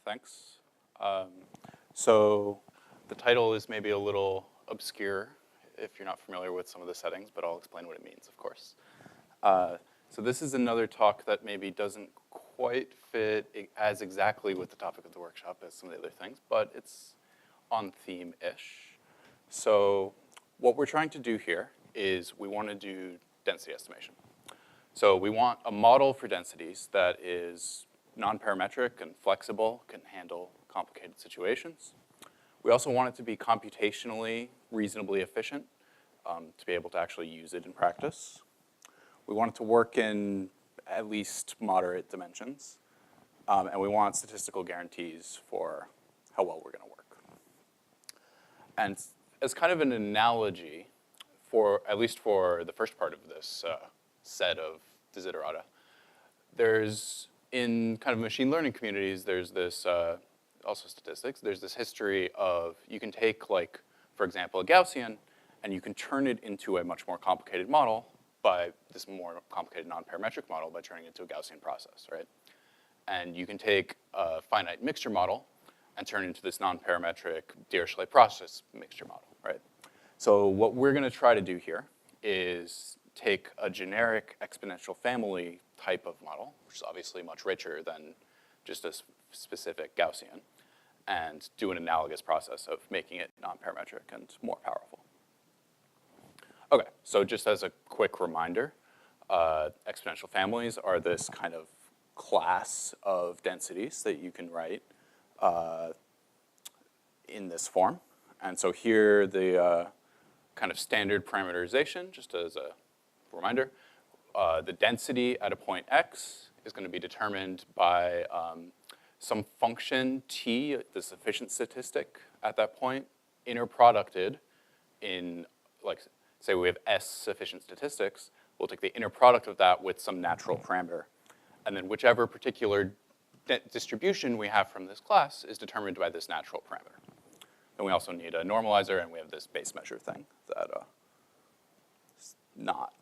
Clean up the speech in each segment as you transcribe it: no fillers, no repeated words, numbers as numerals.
thanks. So the title is maybe a little obscure if you're not familiar with some of the settings, but I'll explain what it means, of course. So this is another talk that maybe doesn't quite fit as exactly with the topic of the workshop as some of the other things, but it's on theme-ish. So what we're trying to do here is we want to do density estimation. So we want a model for densities that is non-parametric and flexible, can handle complicated situations. We also want it to be computationally reasonably efficient to be able to actually use it in practice. We want it to work in at least moderate dimensions. And we want statistical guarantees for how well we're going to work. And as kind of an analogy, at least for the first part of this set of desiderata, there's, in kind of machine learning communities, there's this, also statistics, there's this history of, you can take, like, for example, a Gaussian, and you can turn it into a much more complicated model by this more complicated non-parametric model by turning it into a Gaussian process, right? And you can take a finite mixture model and turn it into this non-parametric Dirichlet process mixture model, right? So what we're gonna try to do here is take a generic exponential family type of model, which is obviously much richer than just a specific Gaussian, and do an analogous process of making it non-parametric and more powerful. Okay, so just as a quick reminder, exponential families are this kind of class of densities that you can write in this form. And so here, the kind of standard parameterization, just as a reminder, the density at a point x is going to be determined by some function t, the sufficient statistic at that point, inner producted in, like, say we have s sufficient statistics, we'll take the inner product of that with some natural parameter. And then whichever particular distribution we have from this class is determined by this natural parameter. Then we also need a normalizer, and we have this base measure thing that is not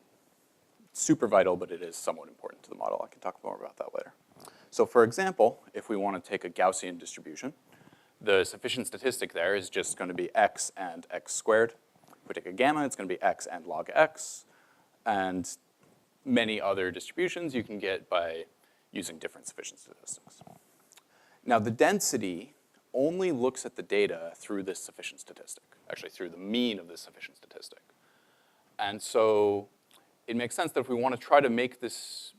super vital, but it is somewhat important to the model. I can talk more about that later. So for example, if we want to take a Gaussian distribution, the sufficient statistic there is just going to be x and x squared. If we take a gamma, it's going to be x and log x. And many other distributions you can get by using different sufficient statistics. Now the density only looks at the data through this sufficient statistic, actually through the mean of this sufficient statistic. And so it makes sense that if we want to try to make this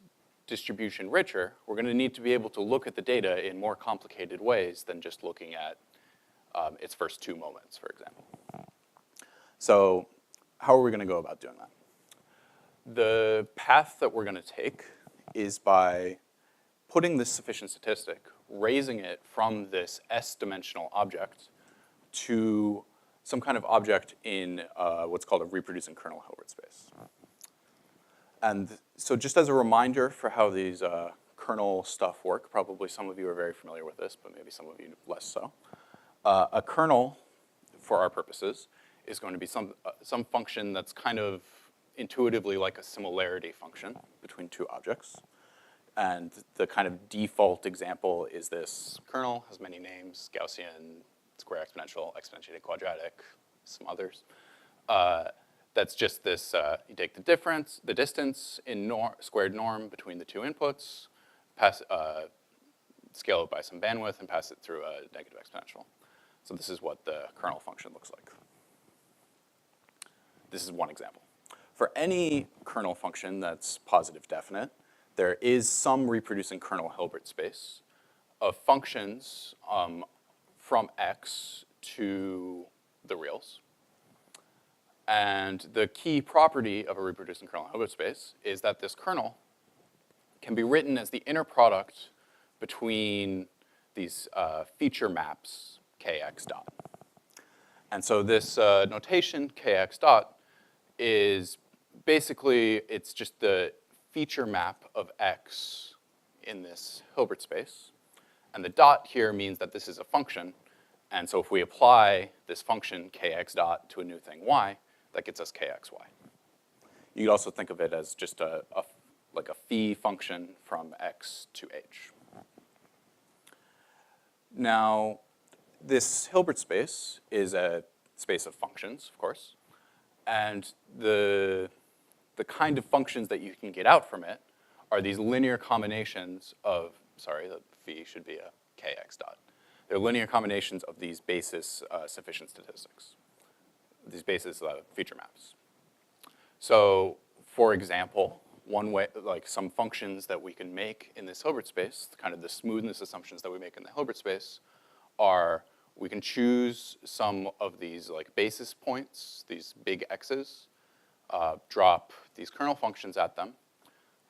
distribution richer, we're going to need to be able to look at the data in more complicated ways than just looking at its first two moments, for example. So how are we going to go about doing that? The path that we're going to take is by putting this sufficient statistic, raising it from this S-dimensional object to some kind of object in what's called a reproducing kernel Hilbert space. And so just as a reminder for how these kernel stuff work, probably some of you are very familiar with this, but maybe some of you less so. A kernel, for our purposes, is going to be some function that's kind of intuitively like a similarity function between two objects. And the kind of default example is this kernel, has many names, Gaussian, square exponential, exponentiated quadratic, some others. That's just this, you take the difference, the distance in squared norm between the two inputs, scale it by some bandwidth, and pass it through a negative exponential. So this is what the kernel function looks like. This is one example. For any kernel function that's positive definite, there is some reproducing kernel Hilbert space of functions from x to the reals. And the key property of a reproducing kernel Hilbert space is that this kernel can be written as the inner product between these feature maps, kx dot. And so this notation, kx dot, is basically, it's just the feature map of x in this Hilbert space. And the dot here means that this is a function. And so if we apply this function kx dot to a new thing y, that gets us kxy. You could also think of it as just like a phi function from x to h. Now, this Hilbert space is a space of functions, of course, and the kind of functions that you can get out from it are these linear combinations of, sorry, the phi should be a kx dot. They're linear combinations of these basis sufficient statistics, these basis feature maps. So, for example, one way, like some functions that we can make in this Hilbert space, kind of the smoothness assumptions that we make in the Hilbert space, are we can choose some of these like basis points, these big x's, drop these kernel functions at them.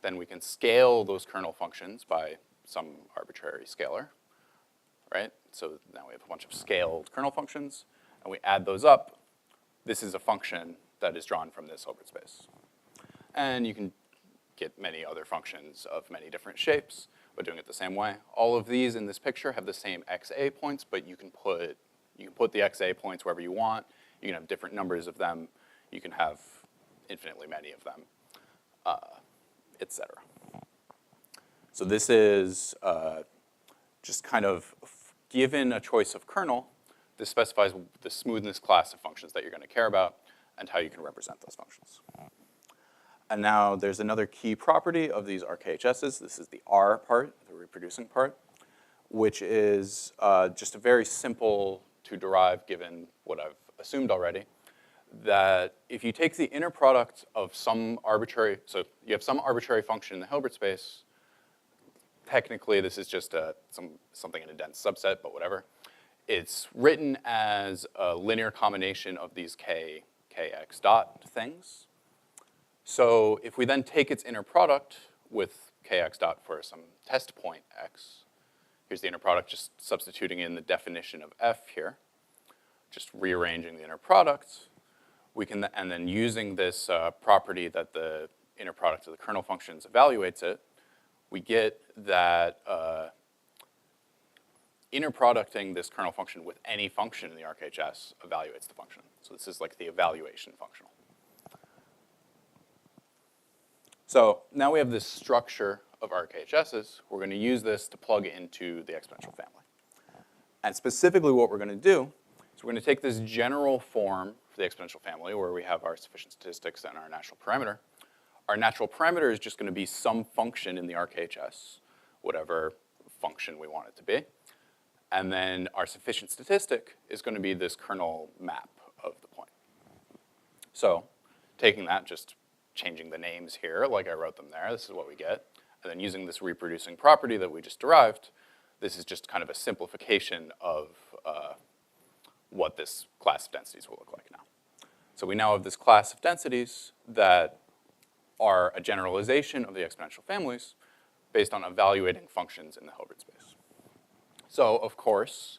Then we can scale those kernel functions by some arbitrary scalar, right? So now we have a bunch of scaled kernel functions, and we add those up. This is a function that is drawn from this Hilbert space. And you can get many other functions of many different shapes, but doing it the same way. All of these in this picture have the same xa points, but you can put the xa points wherever you want. You can have different numbers of them. You can have infinitely many of them, etc. So this is just kind of, given a choice of kernel, this specifies the smoothness class of functions that you're going to care about and how you can represent those functions. And now there's another key property of these RKHSs. This is the R part, the reproducing part, which is just a very simple to derive given what I've assumed already, that if you take the inner product of some arbitrary, so you have some arbitrary function in the Hilbert space, technically this is just something in a dense subset, but whatever. It's written as a linear combination of these kx dot things. So if we then take its inner product with kx dot for some test point x, here's the inner product, just substituting in the definition of f here, just rearranging the inner product, we can, and then using this property that the inner product of the kernel functions evaluates it, we get that inner producting this kernel function with any function in the RKHS evaluates the function. So this is like the evaluation functional. So now we have this structure of RKHSs. We're going to use this to plug into the exponential family. And specifically what we're going to do is we're going to take this general form for the exponential family where we have our sufficient statistics and our natural parameter. Our natural parameter is just going to be some function in the RKHS, whatever function we want it to be. And then our sufficient statistic is going to be this kernel map of the point. So taking that, just changing the names here like I wrote them there, this is what we get. And then using this reproducing property that we just derived, this is just kind of a simplification of what this class of densities will look like now. So we now have this class of densities that are a generalization of the exponential families based on evaluating functions in the Hilbert space. So of course,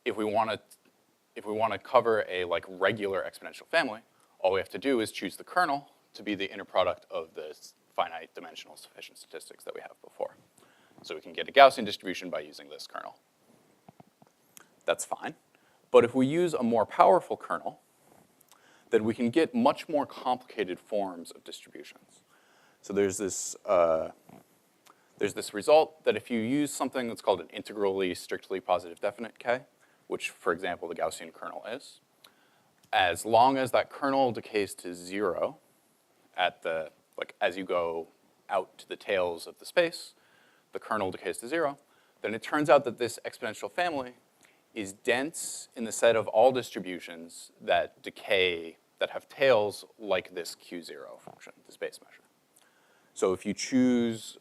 if we want to cover a like regular exponential family, all we have to do is choose the kernel to be the inner product of the finite dimensional sufficient statistics that we have before. So we can get a Gaussian distribution by using this kernel. That's fine. But if we use a more powerful kernel, then we can get much more complicated forms of distributions. So there's this result that if you use something that's called an integrally strictly positive definite K, which for example the Gaussian kernel is, as long as that kernel decays to 0 at the, like as you go out to the tails of the space, the kernel decays to 0, then it turns out that this exponential family is dense in the set of all distributions that decay, that have tails like this Q0 function, this base measure. So if you choose,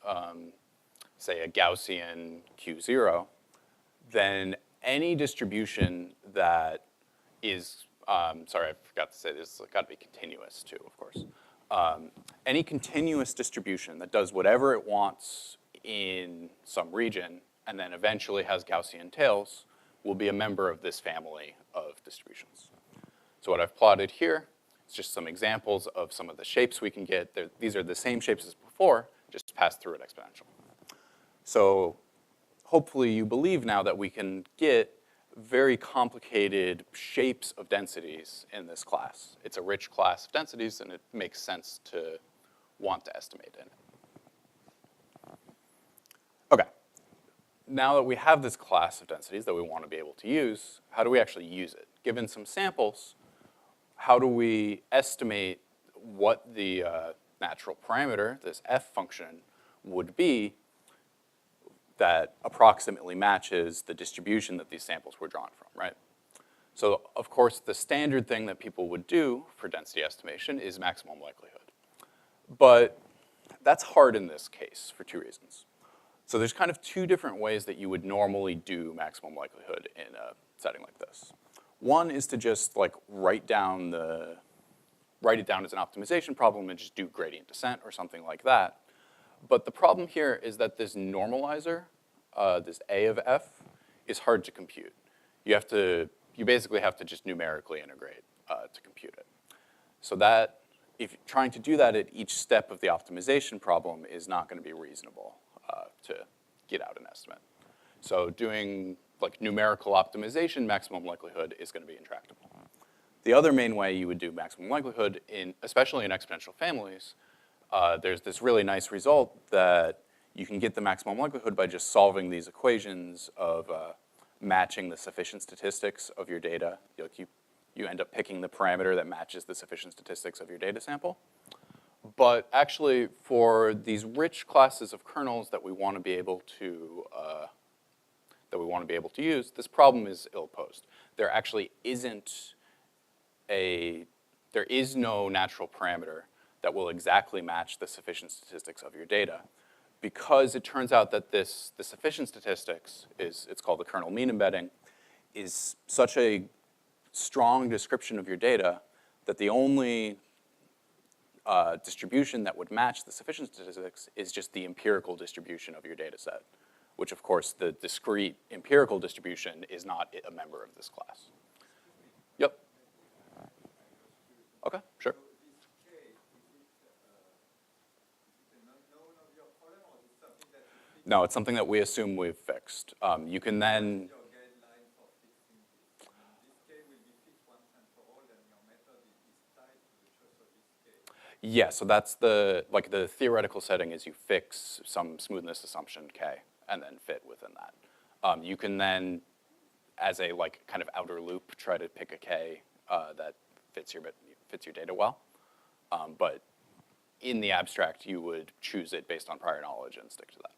say, a Gaussian Q0, then any distribution that is, sorry, I forgot to say this, it's got to be continuous too, of course. Any continuous distribution that does whatever it wants in some region and then eventually has Gaussian tails will be a member of this family of distributions. So what I've plotted here is just some examples of some of the shapes we can get. These are the same shapes as before, just passed through an exponential. So hopefully you believe now that we can get very complicated shapes of densities in this class. It's a rich class of densities, and it makes sense to want to estimate in it. Okay. now that we have this class of densities that we want to be able to use, how do we actually use it? Given some samples, how do we estimate what the natural parameter, this f function, would be that approximately matches the distribution that these samples were drawn from, right? So, of course, the standard thing that people would do for density estimation is maximum likelihood. But that's hard in this case for two reasons. So there's kind of two different ways that you would normally do maximum likelihood in a setting like this. One is to just like write it down as an optimization problem and just do gradient descent or something like that. But the problem here is that this normalizer, this A of f, is hard to compute. You basically have to just numerically integrate to compute it. So that, if trying to do that at each step of the optimization problem is not going to be reasonable to get out an estimate. So doing like numerical optimization maximum likelihood is going to be intractable. The other main way you would do maximum likelihood, especially in exponential families, there's this really nice result that you can get the maximum likelihood by just solving these equations of matching the sufficient statistics of your data. You end up picking the parameter that matches the sufficient statistics of your data sample. But actually, for these rich classes of kernels that we want to be able to use, this problem is ill-posed. There actually there is no natural parameter that will exactly match the sufficient statistics of your data, because it turns out that the sufficient statistics it's called the kernel mean embedding, is such a strong description of your data that the only distribution that would match the sufficient statistics is just the empirical distribution of your data set, which of course the discrete empirical distribution is not a member of this class. Yep. Okay, sure. No, it's something that we assume we've fixed. You can then... Yeah, so that's the theoretical setting is you fix some smoothness assumption K and then fit within that. You can then, as a kind of outer loop, try to pick a K that fits your data well. But in the abstract, you would choose it based on prior knowledge and stick to that.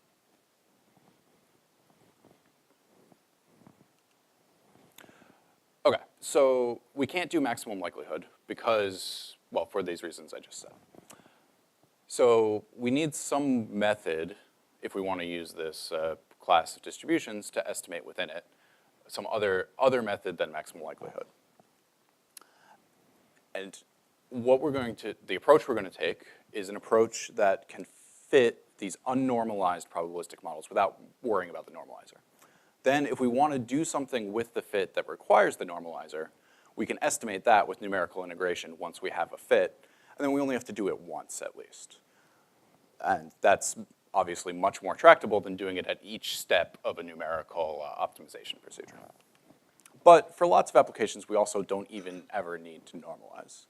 Okay, so we can't do maximum likelihood because, well, for these reasons I just said. So we need some method, if we want to use this class of distributions, to estimate within it some other method than maximum likelihood. And the approach we're going to take is an approach that can fit these unnormalized probabilistic models without worrying about the normalizer. Then if we want to do something with the fit that requires the normalizer, we can estimate that with numerical integration once we have a fit, and then we only have to do it once at least. And that's obviously much more tractable than doing it at each step of a numerical optimization procedure. But for lots of applications, we also don't even ever need to normalize.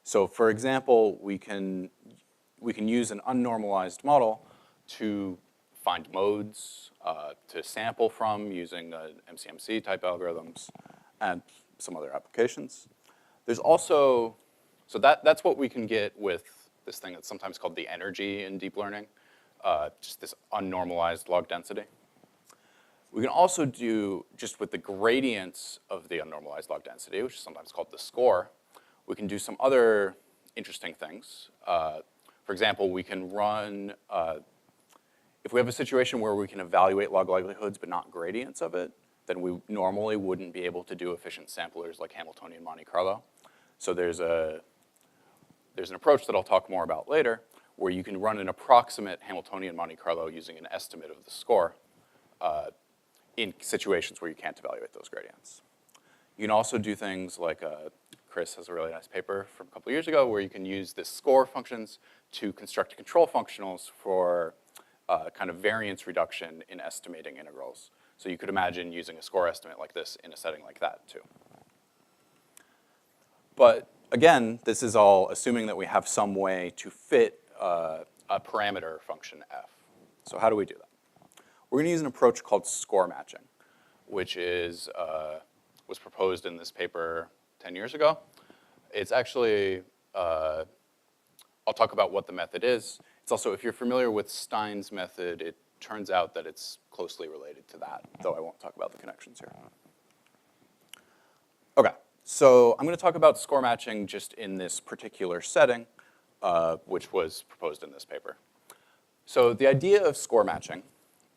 So for example, we can use an unnormalized model to find modes, to sample from using MCMC type algorithms, and some other applications. There's also, so that's what we can get with this thing that's sometimes called the energy in deep learning, just this unnormalized log density. We can also do, just with the gradients of the unnormalized log density, which is sometimes called the score, we can do some other interesting things. For example, we can run, if we have a situation where we can evaluate log likelihoods but not gradients of it, then we normally wouldn't be able to do efficient samplers like Hamiltonian Monte Carlo. So there's an approach that I'll talk more about later where you can run an approximate Hamiltonian Monte Carlo using an estimate of the score in situations where you can't evaluate those gradients. You can also do things like, Chris has a really nice paper from a couple of years ago where you can use this score functions to construct control functionals for kind of variance reduction in estimating integrals. So you could imagine using a score estimate like this in a setting like that too. But again, this is all assuming that we have some way to fit a parameter function f. So how do we do that? we're going to use an approach called score matching, which was proposed in this paper 10 years ago. It's actually, I'll talk about what the method is. It's also, if you're familiar with Stein's method, it turns out that it's closely related to that, though I won't talk about the connections here. Okay, so I'm going to talk about score matching just in this particular setting, which was proposed in this paper. So the idea of score matching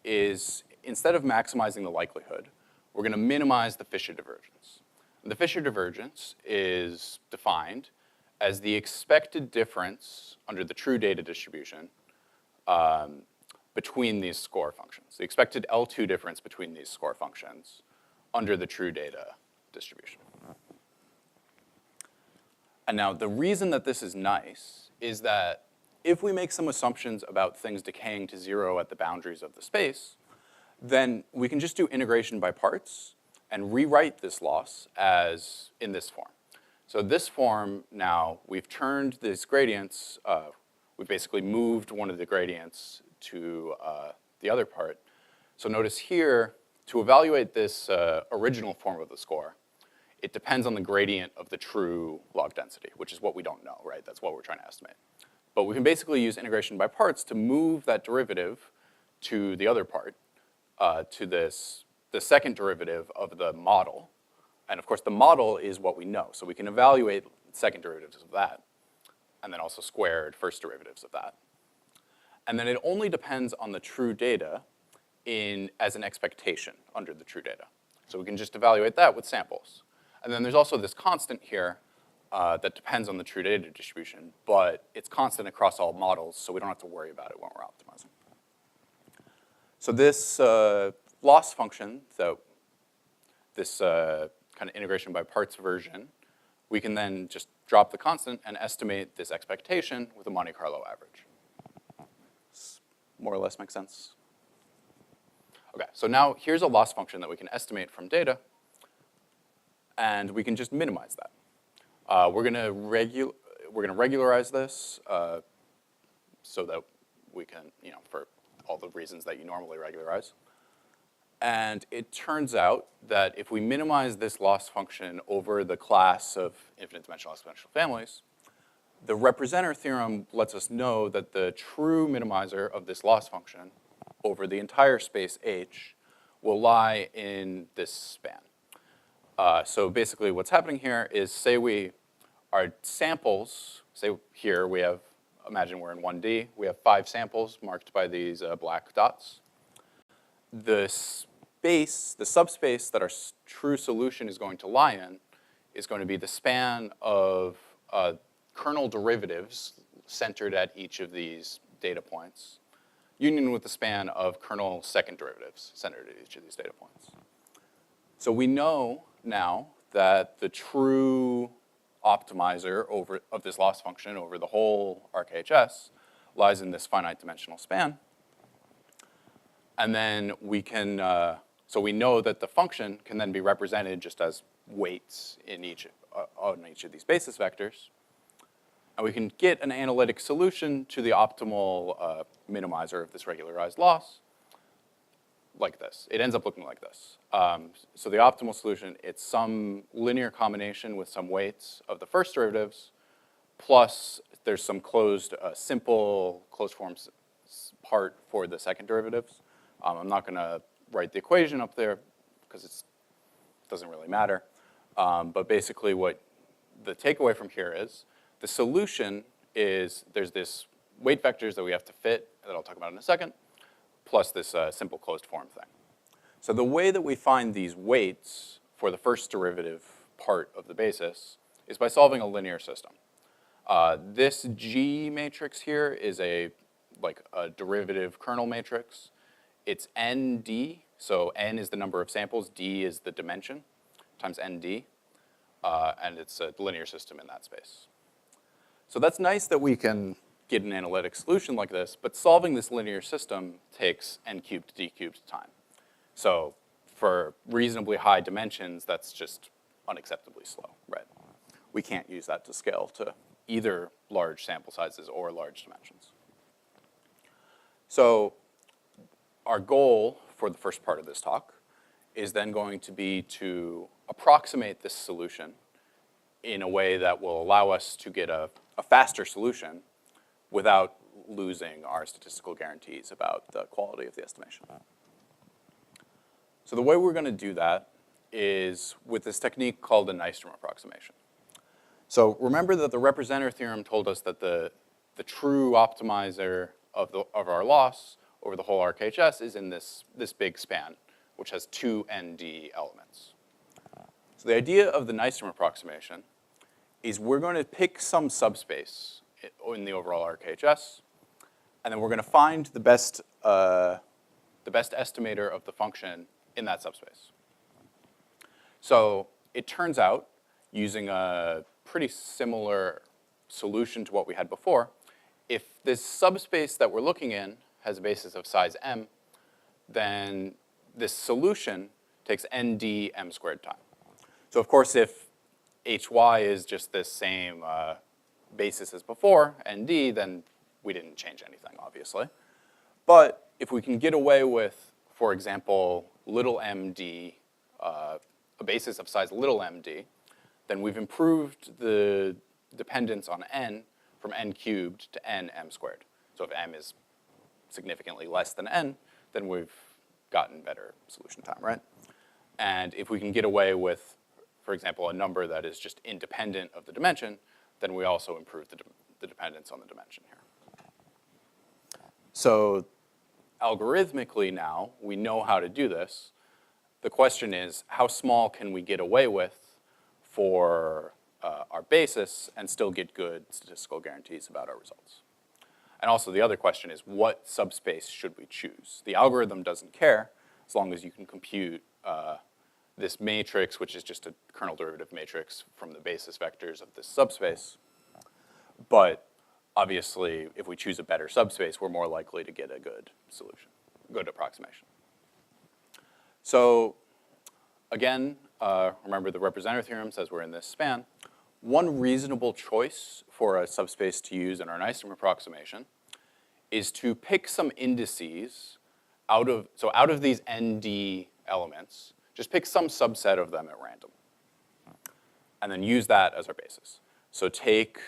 is, instead of maximizing the likelihood, we're going to minimize the Fisher divergence. And the Fisher divergence is defined as the expected difference under the true data distribution between these score functions, the expected L2 difference between these score functions under the true data distribution. And now the reason that this is nice is that if we make some assumptions about things decaying to 0 at the boundaries of the space, then we can just do integration by parts and rewrite this loss as in this form. So this form now, we've turned these gradients, we've basically moved one of the gradients to the other part. So notice here, to evaluate this original form of the score, it depends on the gradient of the true log density, which is what we don't know, right? That's what we're trying to estimate. But we can basically use integration by parts to move that derivative to the other part, to the second derivative of the model. And of course, the model is what we know. So we can evaluate second derivatives of that, and then also squared first derivatives of that. And then it only depends on the true data as an expectation under the true data. So we can just evaluate that with samples. And then there's also this constant here that depends on the true data distribution, but it's constant across all models, so we don't have to worry about it when we're optimizing. So this loss function, this kind of integration by parts version, we can then just drop the constant and estimate this expectation with a Monte Carlo average. More or less makes sense? Okay, so now here's a loss function that we can estimate from data, and we can just minimize that. We're gonna regularize this so that we can, for all the reasons that you normally regularize. And it turns out that if we minimize this loss function over the class of infinite dimensional exponential families, the representer theorem lets us know that the true minimizer of this loss function over the entire space H will lie in this span. So basically what's happening here is, say our samples, say here we have, imagine we're in 1D, we have 5 samples marked by these black dots. The subspace that our true solution is going to lie in is going to be the span of kernel derivatives centered at each of these data points, union with the span of kernel second derivatives centered at each of these data points. So we know now that the true optimizer of this loss function over the whole RKHS lies in this finite dimensional span. And then we can, so we know that the function can then be represented just as weights in on each of these basis vectors. And we can get an analytic solution to the optimal minimizer of this regularized loss like this. It ends up looking like this. So the optimal solution, it's some linear combination with some weights of the first derivatives, plus there's some simple closed form part for the second derivatives. I'm not going to write the equation up there because it doesn't really matter. But basically what the takeaway from here is, the solution is there's this weight vectors that we have to fit that I'll talk about in a second, plus this simple closed form thing. So the way that we find these weights for the first derivative part of the basis is by solving a linear system. This G matrix here is like a derivative kernel matrix. It's ND, so N is the number of samples, D is the dimension, times ND, and it's a linear system in that space. So that's nice that we can get an analytic solution like this, but solving this linear system takes n cubed, d cubed time. So for reasonably high dimensions, that's just unacceptably slow, right? We can't use that to scale to either large sample sizes or large dimensions. So our goal for the first part of this talk is then going to be to approximate this solution in a way that will allow us to get a faster solution without losing our statistical guarantees about the quality of the estimation. So the way we're going to do that is with this technique called the Nystrom approximation. So remember that the representer theorem told us that the true optimizer of our loss over the whole RKHS is in this big span, which has two ND elements. So the idea of the Nystrom approximation is we're going to pick some subspace in the overall RKHS, and then we're going to find the best estimator of the function in that subspace. So it turns out, using a pretty similar solution to what we had before, if this subspace that we're looking in has a basis of size m, then this solution takes nd m squared time. So of course, if hy is just this same basis as before, nd, then we didn't change anything, obviously. But if we can get away with, for example, little md, a basis of size little md, then we've improved the dependence on n from n cubed to n m squared. So if m is significantly less than n, then we've gotten better solution time, right? And if we can get away with, for example, a number that is just independent of the dimension, then we also improve the dependence on the dimension here. So algorithmically now, we know how to do this. The question is, how small can we get away with for our basis and still get good statistical guarantees about our results? And also the other question is, what subspace should we choose? The algorithm doesn't care as long as you can compute this matrix, which is just a kernel derivative matrix from the basis vectors of this subspace. But obviously, if we choose a better subspace, we're more likely to get a good solution, good approximation. So again, remember the representer theorem says we're in this span. One reasonable choice for a subspace to use in our Nystrom approximation is to pick some indices out of these ND elements, just pick some subset of them at random, and then use that as our basis. So take,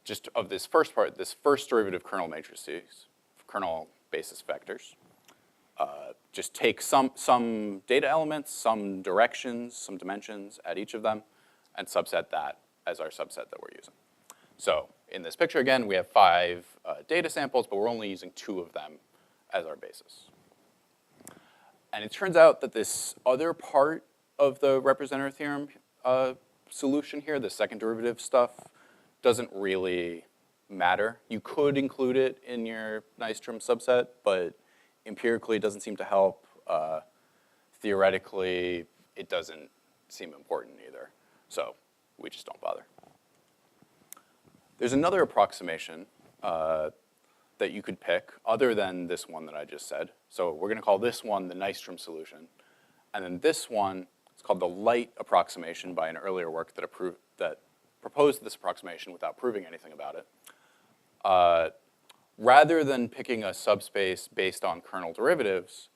just of this first part, this first derivative kernel matrices, kernel basis vectors, just take some data elements, some directions, some dimensions at each of them, and subset that as our subset that we're using. So in this picture, again, we have 5 data samples, but we're only using 2 of them as our basis. And it turns out that this other part of the representer theorem solution here, the second derivative stuff, doesn't really matter. You could include it in your Nystrom subset, but empirically it doesn't seem to help. Theoretically, it doesn't seem important either. So we just don't bother. There's another approximation that you could pick other than this one that I just said. So we're going to call this one the Nystrom solution. And then this one is called the light approximation by an earlier work that proposed this approximation without proving anything about it. Rather than picking a subspace based on kernel derivatives,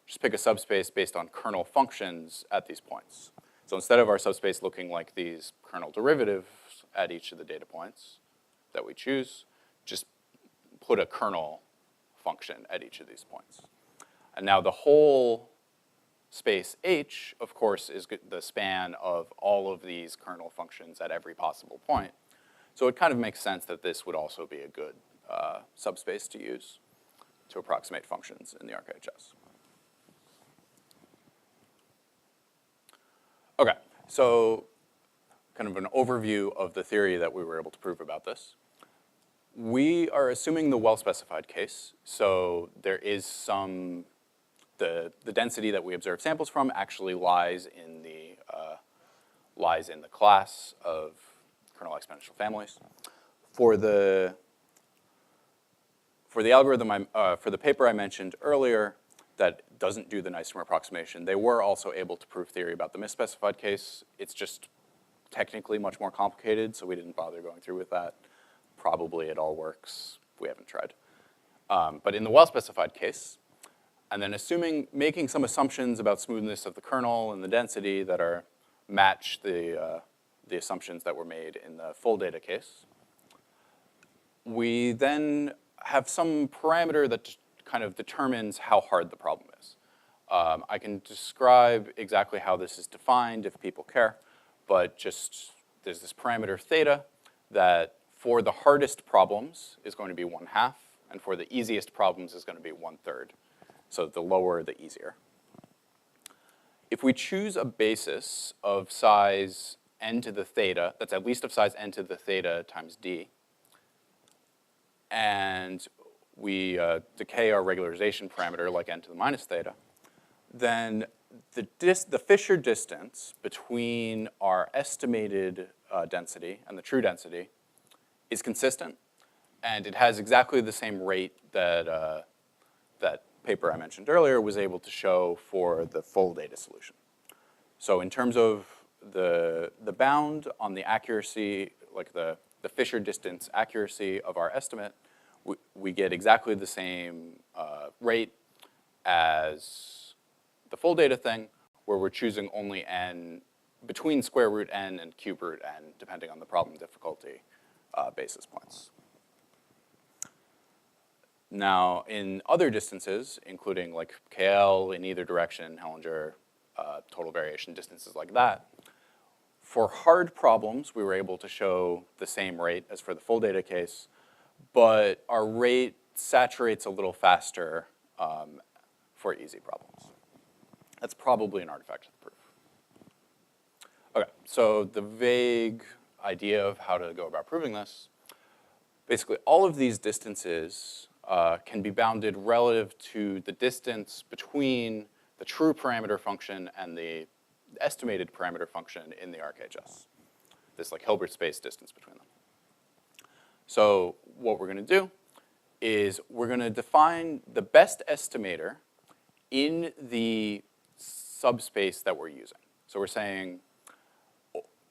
just pick a subspace based on kernel functions at these points. So instead of our subspace looking like these kernel derivatives at each of the data points that we choose, just put a kernel function at each of these points. And now the whole space H, of course, is the span of all of these kernel functions at every possible point. So it kind of makes sense that this would also be a good subspace to use to approximate functions in the RKHS. Okay, so kind of an overview of the theory that we were able to prove about this. We are assuming the well-specified case, so there is some, the density that we observe samples from actually lies in the class of kernel exponential families. For the algorithm, for the paper I mentioned earlier that doesn't do the Nystrom approximation, they were also able to prove theory about the misspecified case. It's just technically much more complicated, so we didn't bother going through with that. Probably it all works. We haven't tried. But in the well-specified case, and then making some assumptions about smoothness of the kernel and the density that match the assumptions that were made in the full data case, we then have some parameter that kind of determines how hard the problem is. I can describe exactly how this is defined if people care, but just there's this parameter theta that for the hardest problems is going to be 1/2, and for the easiest problems is going to be 1/3. So the lower, the easier. If we choose a basis of size n to the theta, that's at least of size n to the theta times d, and we decay our regularization parameter like n to the minus theta, then the Fisher distance between our estimated density and the true density is consistent, and it has exactly the same rate that that paper I mentioned earlier was able to show for the full data solution. So in terms of the bound on the accuracy, like the Fisher distance accuracy of our estimate, we get exactly the same rate as the full data thing, where we're choosing only n between square root n and cube root n, depending on the problem difficulty basis points. Now, in other distances, including like KL in either direction, Hellinger, total variation distances like that, for hard problems, we were able to show the same rate as for the full data case, but our rate saturates a little faster for easy problems. That's probably an artifact of the proof. Okay, so the vague idea of how to go about proving this, basically all of these distances can be bounded relative to the distance between the true parameter function and the estimated parameter function in the ArcHS. This like Hilbert space distance between them. So what we're going to do is we're going to define the best estimator in the subspace that we're using. So we're saying,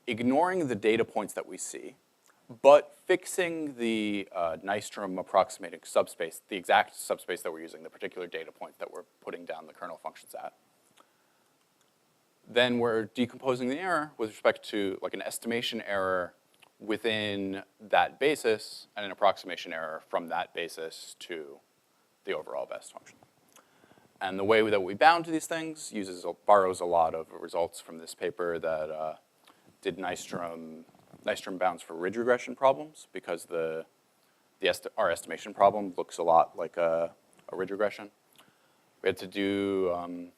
ignoring the data points that we see, but fixing the Nystrom approximating subspace, the exact subspace that we're using, the particular data point that we're putting down the kernel functions at. Then we're decomposing the error with respect to like an estimation error within that basis and an approximation error from that basis to the overall best function. And the way that we bound these things borrows a lot of results from this paper that did Nystrom bounds for ridge regression problems, because our estimation problem looks a lot like a ridge regression. We had to do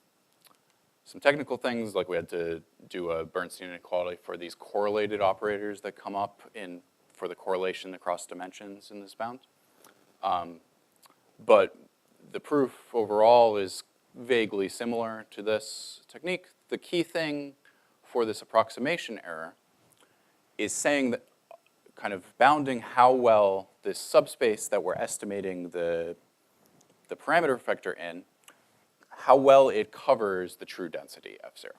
some technical things, like we had to do a Bernstein inequality for these correlated operators that come up for the correlation across dimensions in this bound. But the proof overall is vaguely similar to this technique. The key thing for this approximation error is saying that, kind of bounding how well this subspace that we're estimating the parameter vector in, how well it covers the true density F0.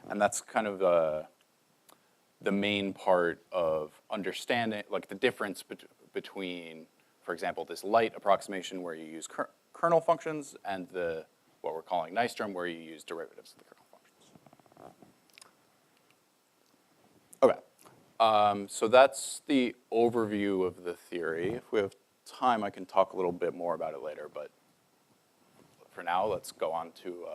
And that's kind of the main part of understanding, like the difference between, for example, this light approximation where you use kernel functions and what we're calling Nystrom, where you use derivatives of the kernel functions. Okay, so that's the overview of the theory. If we have time, I can talk a little bit more about it later, but for now, let's go on to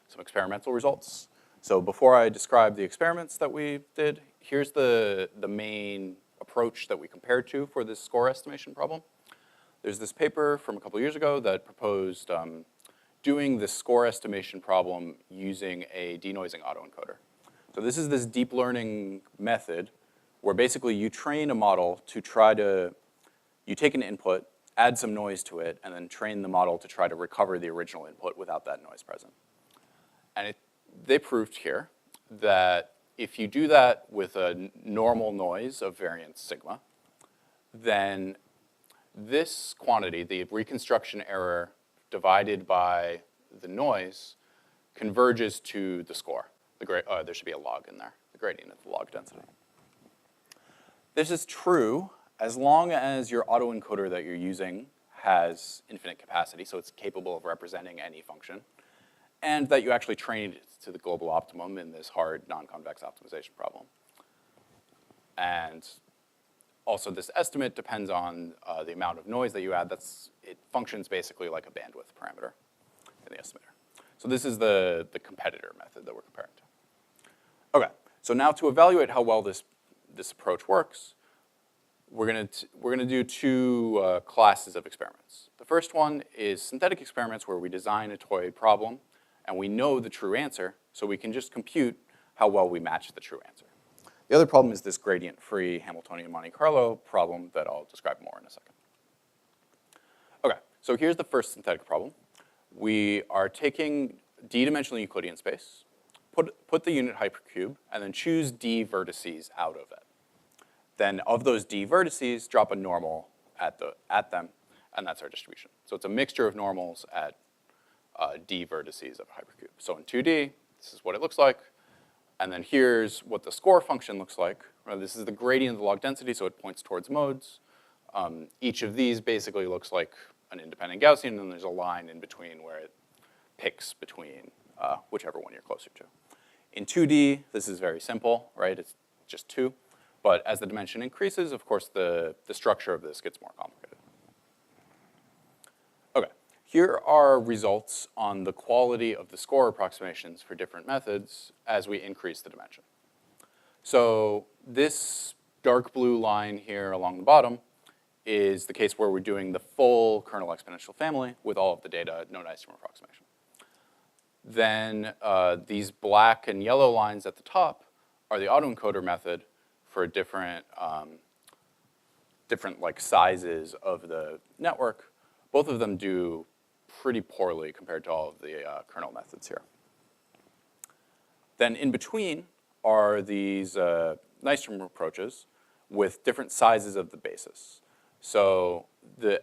some experimental results. So before I describe the experiments that we did, here's the main approach that we compared to for this score estimation problem. There's this paper from a couple years ago that proposed doing this score estimation problem using a denoising autoencoder. So this is this deep learning method where basically you train a model to you take an input, add some noise to it, and then train the model to try to recover the original input without that noise present. And they proved here that if you do that with a normal noise of variance sigma, then this quantity, the reconstruction error divided by the noise, converges to the score. There should be a log in there, the gradient of the log density. This is true as long as your autoencoder that you're using has infinite capacity, so it's capable of representing any function, and that you actually trained it to the global optimum in this hard non-convex optimization problem. And also this estimate depends on the amount of noise that you add. It functions basically like a bandwidth parameter in the estimator. So this is the competitor method that we're comparing to. Okay, so now to evaluate how well this approach works, we're gonna do two classes of experiments. The first one is synthetic experiments where we design a toy problem and we know the true answer, so we can just compute how well we match the true answer. The other problem is this gradient-free Hamiltonian Monte Carlo problem that I'll describe more in a second. Okay, so here's the first synthetic problem. We are taking d-dimensional Euclidean space, put the unit hypercube, and then choose d vertices out of it. Then of those d vertices, drop a normal at them, and that's our distribution. So it's a mixture of normals at d vertices of a hypercube. So in 2D, this is what it looks like. And then here's what the score function looks like. This is the gradient of the log density, so it points towards modes. Each of these basically looks like an independent Gaussian, and there's a line in between where it picks between whichever one you're closer to. In 2D, this is very simple, right? It's just 2. But as the dimension increases, of course, the structure of this gets more complicated. Okay, here are results on the quality of the score approximations for different methods as we increase the dimension. So this dark blue line here along the bottom is the case where we're doing the full kernel exponential family with all of the data, no Nystrom approximation. Then these black and yellow lines at the top are the autoencoder method for different like sizes of the network. Both of them do pretty poorly compared to all of the kernel methods here. Then in between are these Nystrom approaches with different sizes of the basis. So the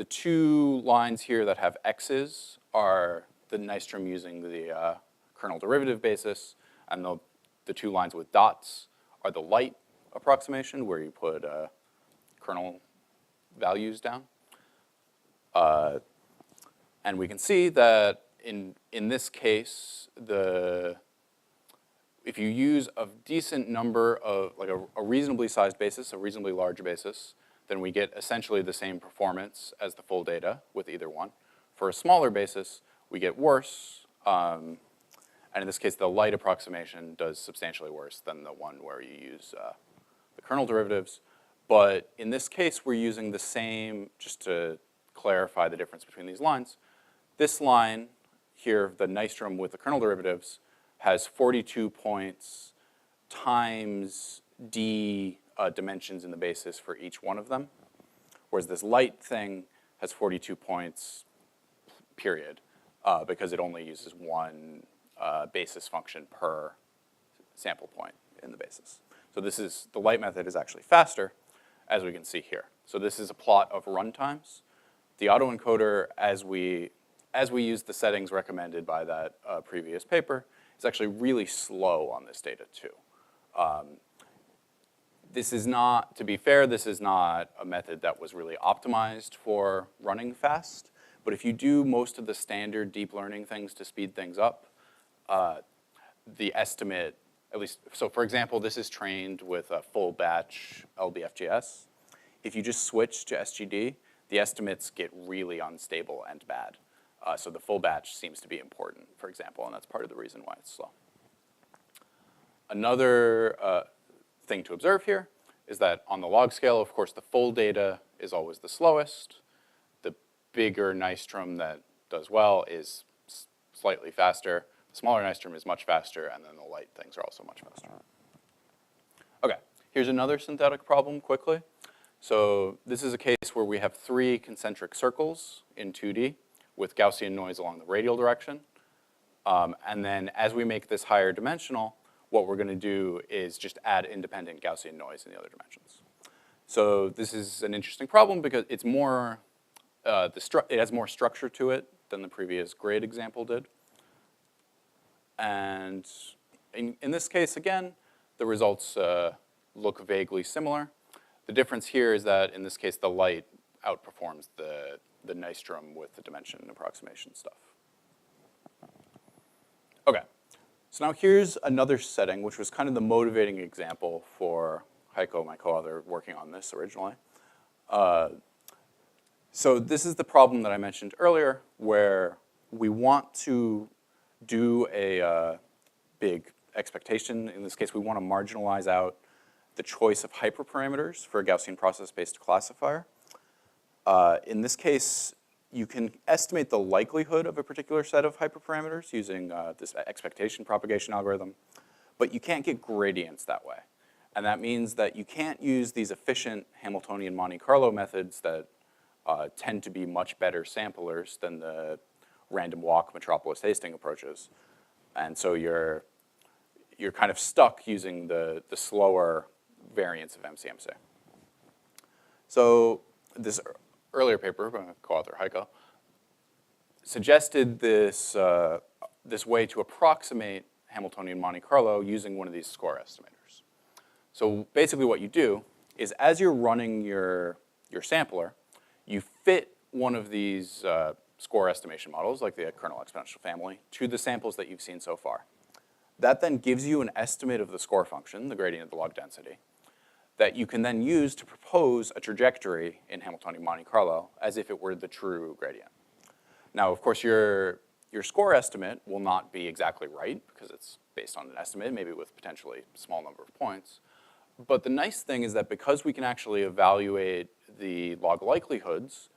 two lines here that have x's are the Nystrom using the kernel derivative basis, and the two lines with dots are the light approximation, where you put kernel values down. And we can see that in this case, if you use a decent number of, like a reasonably sized basis, a reasonably large basis, then we get essentially the same performance as the full data with either one. For a smaller basis, we get worse. And in this case, the light approximation does substantially worse than the one where you use the kernel derivatives. But in this case, we're using the same, just to clarify the difference between these lines. This line here, the Nystrom with the kernel derivatives, has 42 points times d dimensions in the basis for each one of them, whereas this light thing has 42 points, period, because it only uses one basis function per sample point in the basis. So the light method is actually faster, as we can see here. So this is a plot of runtimes. The autoencoder, as we use the settings recommended by that previous paper, is actually really slow on this data too. This is not, to be fair, this is not a method that was really optimized for running fast. But if you do most of the standard deep learning things to speed things up, the estimate, at least, so for example, this is trained with a full batch LBFGS. If you just switch to SGD, the estimates get really unstable and bad. So the full batch seems to be important, for example, and that's part of the reason why it's slow. Another thing to observe here is that on the log scale, of course, the full data is always the slowest. The bigger Nystrom that does well is slightly faster. The smaller Nystrom is much faster, and then the light things are also much faster. Okay, here's another synthetic problem quickly. So this is a case where we have 3 concentric circles in 2D with Gaussian noise along the radial direction. And then as we make this higher dimensional, what we're going to do is just add independent Gaussian noise in the other dimensions. So this is an interesting problem because it's more, it has more structure to it than the previous grade example did. And in this case, again, the results look vaguely similar. The difference here is that in this case, the light outperforms the Nystrom with the dimension approximation stuff. Okay, so now here's another setting, which was kind of the motivating example for Heiko, my co-author, working on this originally. So this is the problem that I mentioned earlier, where we want to do a big expectation. In this case, we want to marginalize out the choice of hyperparameters for a Gaussian process-based classifier. In this case, you can estimate the likelihood of a particular set of hyperparameters using this expectation propagation algorithm, but you can't get gradients that way. And that means that you can't use these efficient Hamiltonian Monte Carlo methods that tend to be much better samplers than the random walk metropolis Hastings approaches. And so you're kind of stuck using the slower variants of MCMC. So this earlier paper by my co-author Heiko suggested this, this way to approximate Hamiltonian Monte Carlo using one of these score estimators. So basically what you do is as you're running your sampler, you fit one of these score estimation models, like the kernel exponential family, to the samples that you've seen so far. That then gives you an estimate of the score function, the gradient of the log density, that you can then use to propose a trajectory in Hamiltonian Monte Carlo as if it were the true gradient. Now, of course, your score estimate will not be exactly right because it's based on an estimate, maybe with potentially a small number of points. But the nice thing is that because we can actually evaluate the log likelihoods,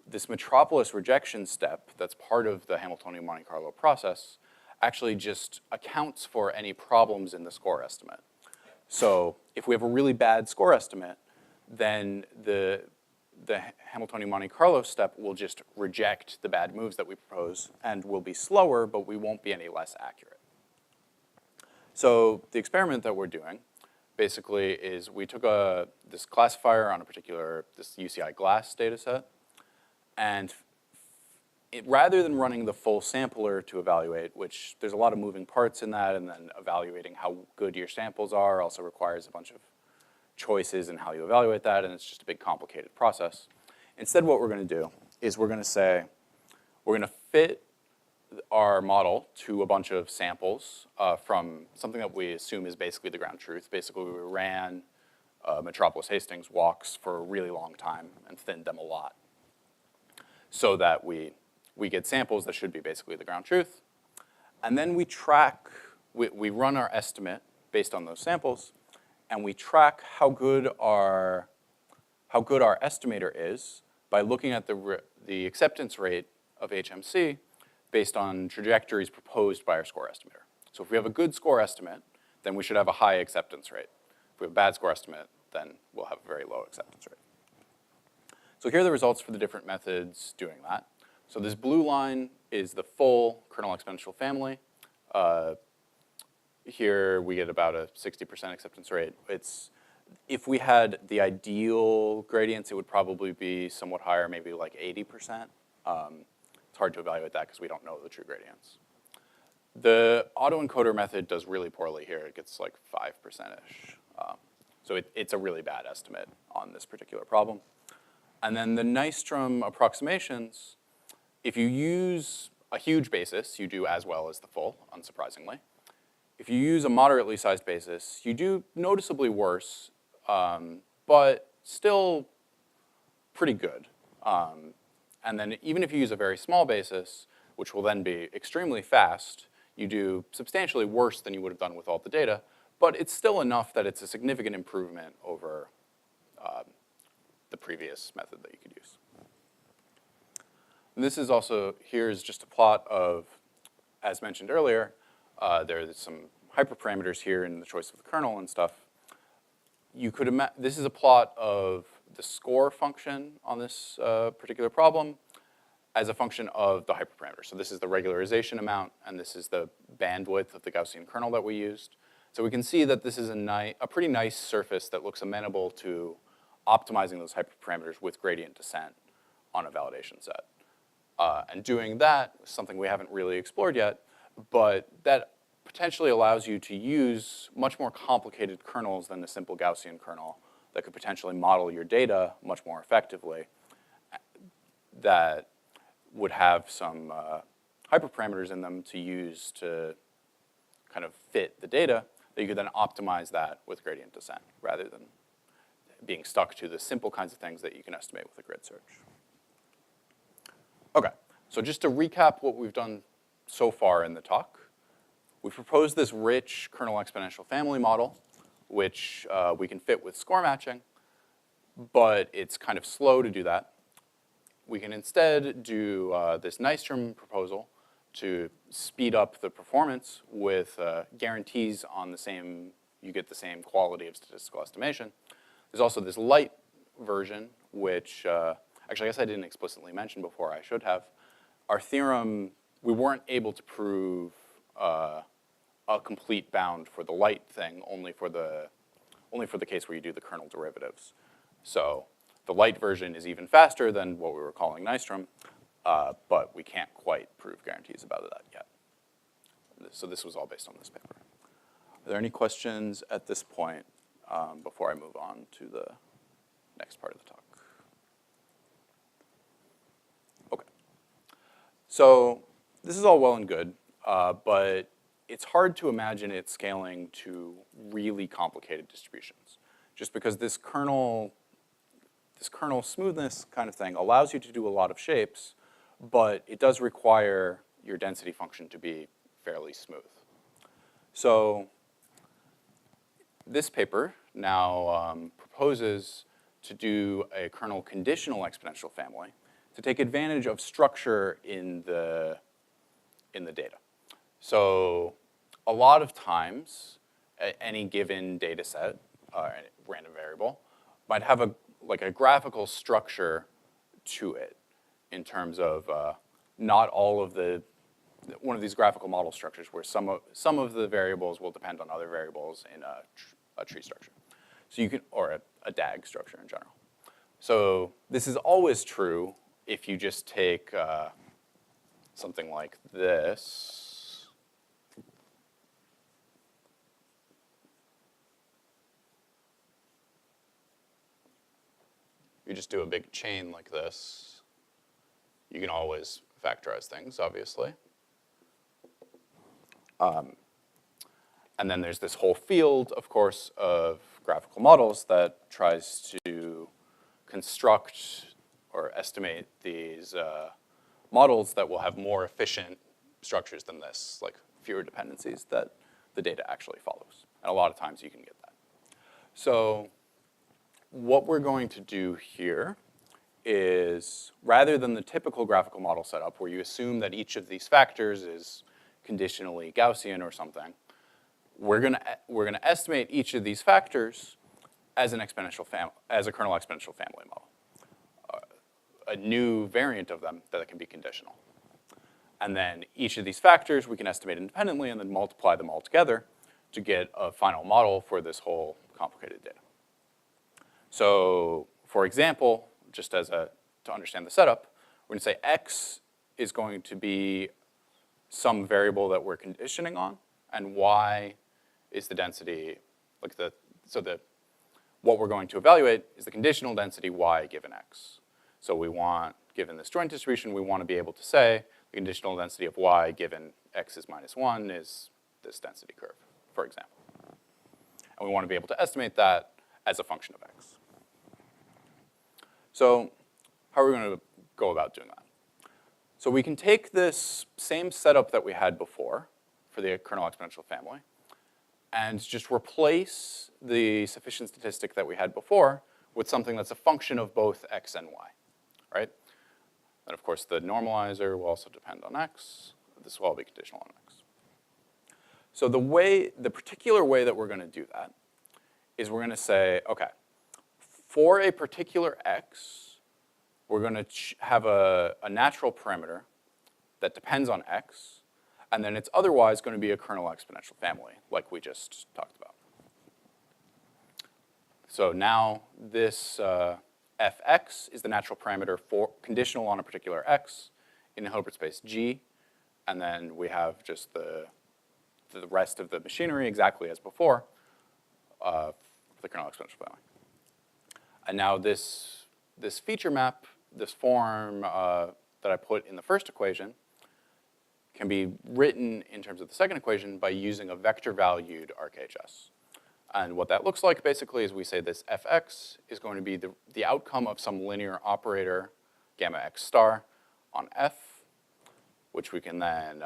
this metropolis rejection step that's part of the Hamiltonian Monte Carlo process actually just accounts for any problems in the score estimate. So if we have a really bad score estimate, then the Hamiltonian Monte Carlo step will just reject the bad moves that we propose and will be slower, but we won't be any less accurate. So the experiment that we're doing basically is we took this classifier on a particular, this UCI glass data set, and rather than running the full sampler to evaluate, which there's a lot of moving parts in that, and then evaluating how good your samples are also requires a bunch of choices in how you evaluate that, and it's just a big complicated process. Instead, what we're going to do is we're going to say, we're going to fit our model to a bunch of samples from something that we assume is basically the ground truth. Basically, we ran Metropolis Hastings walks for a really long time and thinned them a lot so that we get samples that should be basically the ground truth. And then we track, we run our estimate based on those samples, and we track how good our estimator is by looking at the acceptance rate of HMC based on trajectories proposed by our score estimator. So if we have a good score estimate, then we should have a high acceptance rate. If we have a bad score estimate, then we'll have a very low acceptance rate. So here are the results for the different methods doing that. So this blue line is the full kernel exponential family. Here we get about a 60% acceptance rate. If we had the ideal gradients, it would probably be somewhat higher, maybe like 80%. It's hard to evaluate that because we don't know the true gradients. The autoencoder method does really poorly here. It gets like 5%-ish. So it's a really bad estimate on this particular problem. And then the Nystrom approximations, if you use a huge basis, you do as well as the full, unsurprisingly. If you use a moderately sized basis, you do noticeably worse, but still pretty good. And then even if you use a very small basis, which will then be extremely fast, you do substantially worse than you would have done with all the data, but it's still enough that it's a significant improvement over the previous method that you could use. And this is also, here's just a plot of, as mentioned earlier, there's some hyperparameters here in the choice of the kernel and stuff. You could this is a plot of the score function on this particular problem as a function of the hyperparameter. So this is the regularization amount, and this is the bandwidth of the Gaussian kernel that we used. So we can see that this is a pretty nice surface that looks amenable to optimizing those hyperparameters with gradient descent on a validation set. And doing that is something we haven't really explored yet, but that potentially allows you to use much more complicated kernels than the simple Gaussian kernel that could potentially model your data much more effectively, that would have some hyperparameters in them to use to kind of fit the data, that you could then optimize that with gradient descent, rather than being stuck to the simple kinds of things that you can estimate with a grid search. Okay, so just to recap what we've done so far in the talk, we proposed this rich kernel exponential family model, which we can fit with score matching, but it's kind of slow to do that. We can instead do this Nystrom proposal to speed up the performance with guarantees on the same, you get the same quality of statistical estimation. There's also this light version, which, actually I guess I didn't explicitly mention before, I should have. Our theorem, we weren't able to prove a complete bound for the light thing, only for the case where you do the kernel derivatives. So the light version is even faster than what we were calling Nystrom, but we can't quite prove guarantees about that yet. So this was all based on this paper. Are there any questions at this point before I move on to the next part of the talk? Okay. So this is all well and good, but it's hard to imagine it scaling to really complicated distributions, just because this kernel smoothness kind of thing allows you to do a lot of shapes, but it does require your density function to be fairly smooth. So this paper now proposes to do a kernel conditional exponential family to take advantage of structure in the data. So a lot of times, any given data set, random variable, might have a graphical structure to it in terms of not all of one of these graphical model structures where some of the variables will depend on other variables in a tree structure. So you can, or a DAG structure in general. So this is always true if you just take something like this. You just do a big chain like this. You can always factorize things, obviously. And then there's this whole field, of course, of graphical models that tries to construct or estimate these models that will have more efficient structures than this, like fewer dependencies that the data actually follows. And a lot of times you can get that. So what we're going to do here is, rather than the typical graphical model setup where you assume that each of these factors is conditionally Gaussian or something, we're gonna estimate each of these factors as a kernel exponential family model, a new variant of them that can be conditional. And then each of these factors we can estimate independently and then multiply them all together to get a final model for this whole complicated data. So, for example, just to understand the setup, we're going to say x is going to be some variable that we're conditioning on, and y is the density, what we're going to evaluate is the conditional density y given x. So we want, given this joint distribution, we want to be able to say the conditional density of y given x is -1 is this density curve, for example. And we want to be able to estimate that as a function of x. So how are we going to go about doing that? So we can take this same setup that we had before for the kernel exponential family and just replace the sufficient statistic that we had before with something that's a function of both x and y, right? And of course, the normalizer will also depend on x. This will all be conditional on x. So the particular way that we're going to do that is we're going to say, okay, for a particular x, we're going to have a natural parameter that depends on x, and then it's otherwise going to be a kernel exponential family, like we just talked about. So now this fx is the natural parameter for conditional on a particular x in the Hilbert space G, and then we have just the rest of the machinery exactly as before for the kernel exponential family. And now this feature map, this form that I put in the first equation, can be written in terms of the second equation by using a vector-valued RKHS. And what that looks like, basically, is we say this fx is going to be the outcome of some linear operator, gamma x star, on f, which we can then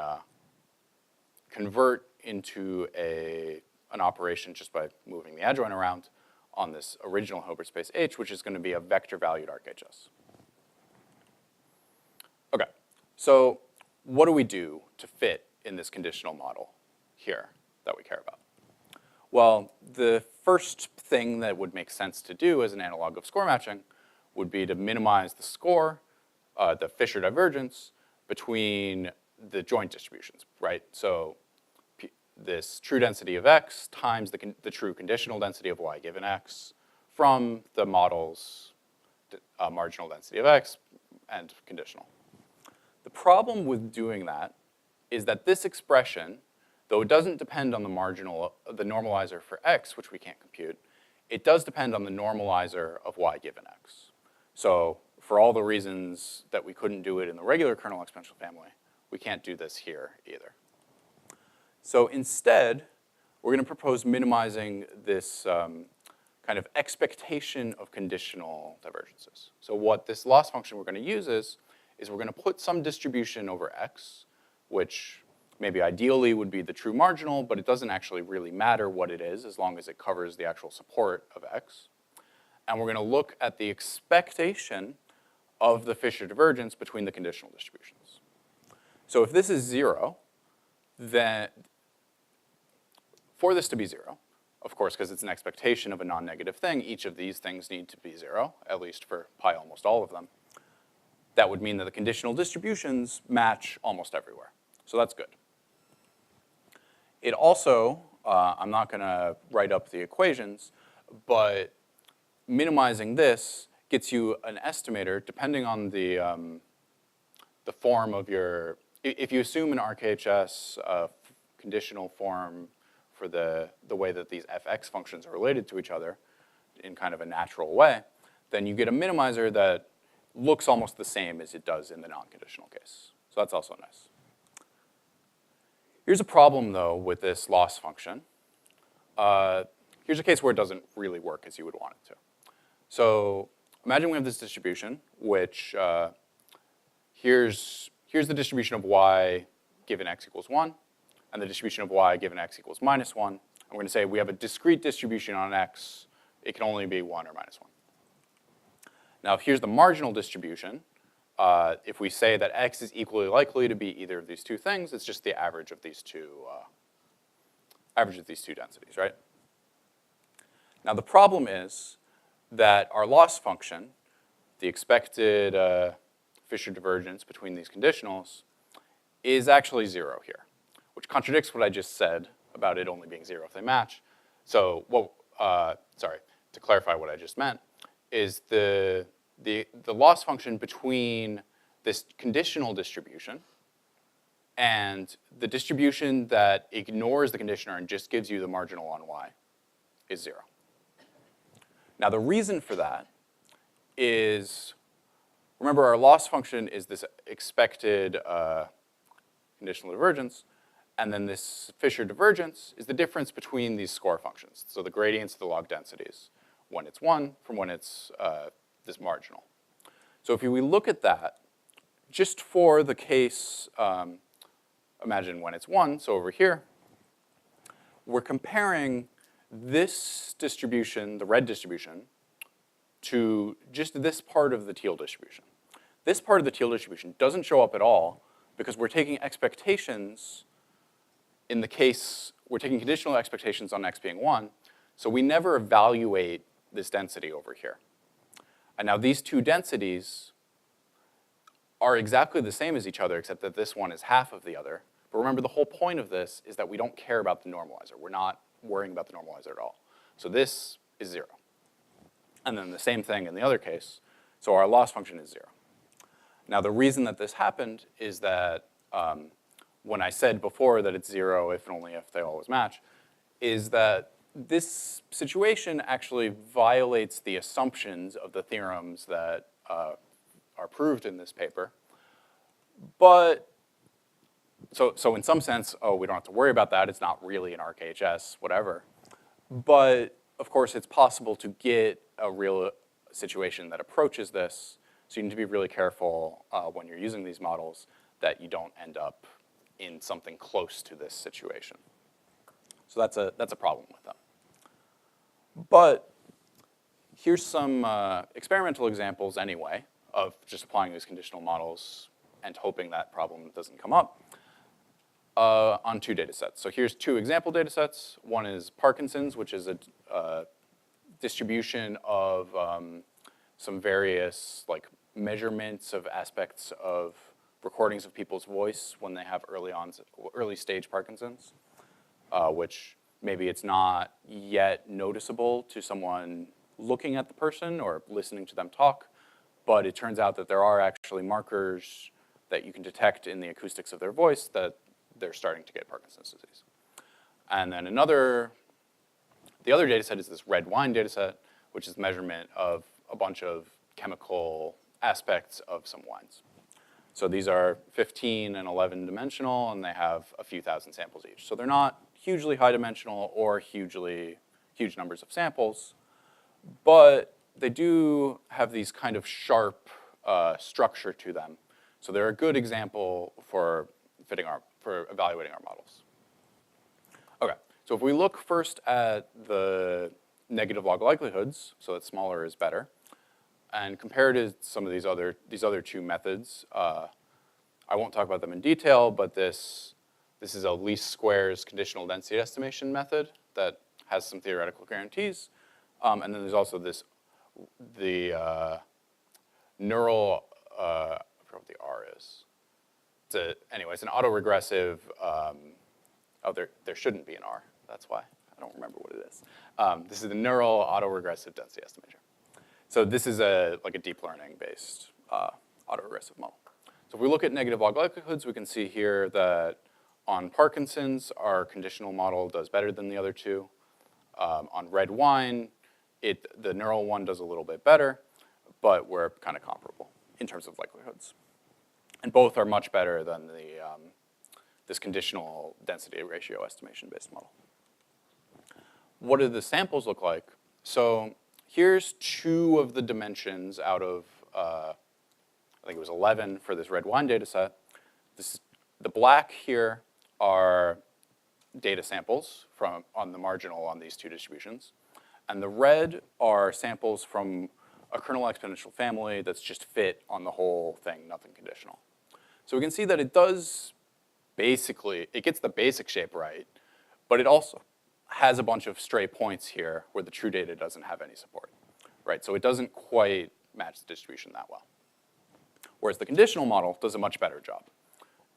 convert into an operation just by moving the adjoint around on this original Hilbert space H, which is going to be a vector-valued RKHS. Okay, so what do we do to fit in this conditional model here that we care about? Well, the first thing that would make sense to do as an analog of score matching would be to minimize the score, the Fisher divergence, between the joint distributions, right? So this true density of x times the true conditional density of y given x from the model's marginal density of x and conditional. The problem with doing that is that this expression, though it doesn't depend on the normalizer for x, which we can't compute, it does depend on the normalizer of y given x. So for all the reasons that we couldn't do it in the regular kernel exponential family, we can't do this here either. So instead, we're going to propose minimizing this kind of expectation of conditional divergences. So what this loss function we're going to use is we're going to put some distribution over x, which maybe ideally would be the true marginal, but it doesn't actually really matter what it is as long as it covers the actual support of x. And we're going to look at the expectation of the Fisher divergence between the conditional distributions. So if this is 0, then for this to be 0, of course, because it's an expectation of a non-negative thing, each of these things need to be 0, at least for pi almost all of them. That would mean that the conditional distributions match almost everywhere. So that's good. It also, I'm not going to write up the equations, but minimizing this gets you an estimator depending on the form of your, if you assume an RKHS conditional form for the way that these fx functions are related to each other in kind of a natural way, then you get a minimizer that looks almost the same as it does in the non-conditional case. So that's also nice. Here's a problem, though, with this loss function. Here's a case where it doesn't really work as you would want it to. So imagine we have this distribution, which here's the distribution of y given x equals 1, and the distribution of y given x equals minus 1. And we're going to say we have a discrete distribution on x. It can only be 1 or minus 1. Now, if here's the marginal distribution, if we say that x is equally likely to be either of these two things, it's just the average of these two densities, right? Now, the problem is that our loss function, the expected Fisher divergence between these conditionals, is actually 0 here, which contradicts what I just said about it only being 0 if they match. So, to clarify what I just meant, is the loss function between this conditional distribution and the distribution that ignores the conditioner and just gives you the marginal on y is 0. Now, the reason for that is, remember, our loss function is this expected conditional divergence, and then this Fisher divergence is the difference between these score functions, so the gradients of the log densities, when it's 1 from when it's this marginal. So if we look at that, just for the case, imagine when it's 1, so over here, we're comparing this distribution, the red distribution, to just this part of the teal distribution. This part of the teal distribution doesn't show up at all because we're taking expectations in the case, we're taking conditional expectations on x being 1, so we never evaluate this density over here. And now these two densities are exactly the same as each other, except that this one is half of the other. But remember, the whole point of this is that we don't care about the normalizer. We're not worrying about the normalizer at all. So this is 0. And then the same thing in the other case. So our loss function is 0. Now, the reason that this happened is that when I said before that it's 0 if and only if they always match, is that this situation actually violates the assumptions of the theorems that are proved in this paper. But, so in some sense, oh, we don't have to worry about that. It's not really an ArcHS, whatever. But, of course, it's possible to get a real situation that approaches this. So you need to be really careful when you're using these models that you don't end up in something close to this situation. So that's a problem with them. But here's some experimental examples anyway of just applying these conditional models and hoping that problem doesn't come up on 2 data sets. So here's 2 example data sets. One is Parkinson's, which is a distribution of some various like measurements of aspects of recordings of people's voice when they have early stage Parkinson's, which maybe it's not yet noticeable to someone looking at the person or listening to them talk, but it turns out that there are actually markers that you can detect in the acoustics of their voice that they're starting to get Parkinson's disease. And then the other data set is this red wine data set, which is measurement of a bunch of chemical aspects of some wines. So these are 15 and 11 dimensional, and they have a few thousand samples each. So they're not hugely high dimensional or huge numbers of samples, but they do have these kind of sharp structure to them. So they're a good example for evaluating our models. Okay, so if we look first at the negative log likelihoods, so that smaller is better, and compare to some of these other 2 methods, I won't talk about them in detail, but this is a least squares conditional density estimation method that has some theoretical guarantees. And then there's also the neural, I forget what the R is. Anyway, it's an autoregressive, there shouldn't be an R, that's why. I don't remember what it is. This is the neural autoregressive density estimator. So this is like a deep learning-based autoregressive model. So if we look at negative log likelihoods, we can see here that on Parkinson's, our conditional model does better than the other 2. On red wine, the neural one does a little bit better, but we're kind of comparable in terms of likelihoods. And both are much better than this conditional density ratio estimation-based model. What do the samples look like? So here's 2 of the dimensions out of, I think it was 11 for this red wine data set. The black here are data samples on the marginal on these 2 distributions. And the red are samples from a kernel exponential family that's just fit on the whole thing, nothing conditional. So we can see that it does basically, it gets the basic shape right, but it also has a bunch of stray points here where the true data doesn't have any support, right? So it doesn't quite match the distribution that well. Whereas the conditional model does a much better job.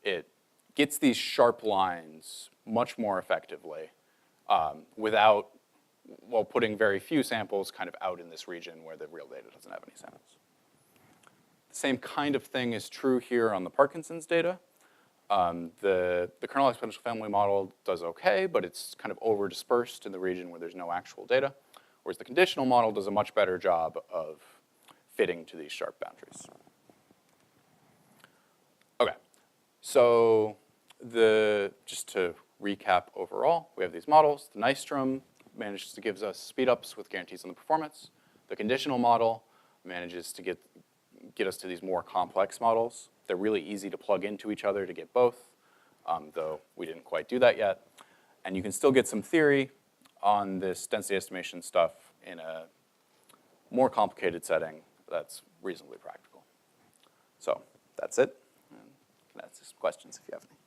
It gets these sharp lines much more effectively without, well, putting very few samples kind of out in this region where the real data doesn't have any samples. The same kind of thing is true here on the Parkinson's data. The kernel exponential family model does okay, but it's kind of over-dispersed in the region where there's no actual data, whereas the conditional model does a much better job of fitting to these sharp boundaries. Okay, so just to recap overall, we have these models. The Nystrom manages to give us speedups with guarantees on the performance. The conditional model manages to get us to these more complex models. They're really easy to plug into each other to get both, though we didn't quite do that yet. And you can still get some theory on this density estimation stuff in a more complicated setting that's reasonably practical. So that's it. And I can answer some questions if you have any.